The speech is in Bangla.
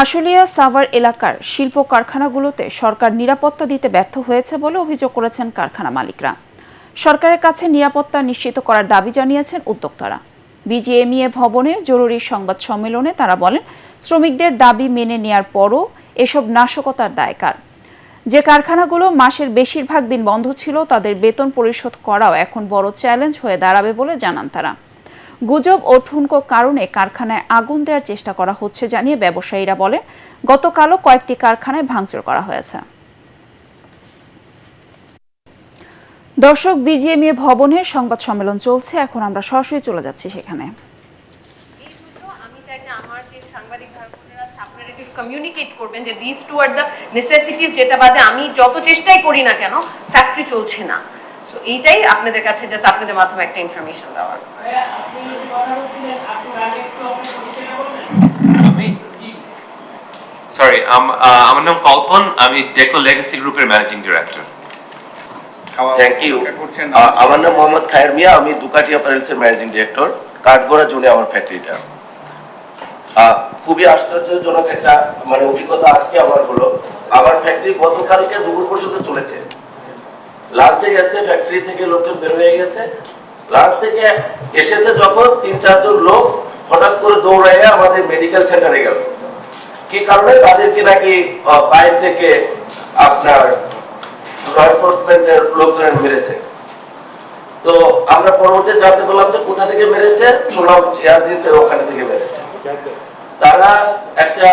আশুলিয়া সাভার এলাকার শিল্প কারখানাগুলোতে সরকার নিরাপত্তা দিতে ব্যর্থ হয়েছে বলে অভিযোগ করেছেন কারখানা মালিকরা। সরকারের কাছে নিরাপত্তা নিশ্চিত করার দাবি জানিয়েছেন উদ্যোক্তারা। বিজিএমইএ ভবনে জরুরি সংবাদ সম্মেলনে তারা বলেন, শ্রমিকদের দাবি মেনে নেয়ার পরও এসব নাশকতার দায় কার? যে কারখানাগুলো মাসের বেশিরভাগ দিন বন্ধ ছিল তাদের বেতন পরিশোধ করাও এখন বড় চ্যালেঞ্জ হয়ে দাঁড়াবে বলে জানান তারা। গুজব ও ঠুনকো কারণে কারখানায় আগুন দেওয়ার চেষ্টা করা হচ্ছে জানিয়ে ব্যবসায়ীরা বলেন, গতকালও কয়েকটি কারখানায় ভাঙচুর করা হয়েছে। দর্শক, বিজিএমইএ ভবনে সংবাদ সম্মেলন চলছে, এখন আমরা সরাসরি চলে যাচ্ছি সেখানে। কমিউনিকেট করবেন যে this two are the necessities, যেটা বাদে আমি যত চেষ্টাই করি না কেন ফ্যাক্টরি চলছে না। সো এইটাই আপনাদের কাছে জাস্ট আপনাদের মাধ্যমে একটা ইনফরমেশন দেওয়ার। সরি, আমার নাম কল্পন, আমি ডেকো লেগাসি গ্রুপের ম্যানেজিং ডিরেক্টর। Thank you. আমার নাম মোহাম্মদ খায়ের মিয়া, আমি দুকাটি অ্যাপারেলস এর ম্যানেজিং ডিরেক্টর। কাঠগড়া জোনে আমার ফ্যাক্টরিটা। খুবই আশ্চর্যজনক একটা অভিজ্ঞতা আজকে আমার হলো। আমার ফ্যাক্টরি গতকালকে দুপুর পর্যন্ত চলেছে। লাঞ্চে গেছে, ফ্যাক্টরি থেকে লোকজন বের হয়ে গেছে। লাঞ্চ থেকে এসেছে যখন ৩-৪ জন লোক হঠাৎ করে দৌড়াইয়া আমাদের মেডিকেল সেন্টারে গেল। কি কারণে? তাদেরকে নাকি বাইরে থেকে আপনার ল এনফোর্সমেন্টের লোকজন মেরেছে। তো আমরা পরবর্তীতে জানতে পারলাম যে কোথা থেকে মেরেছে, শুনলাম এয়ারজিন্সের ওখানে থেকে মেরেছে। তারা একটা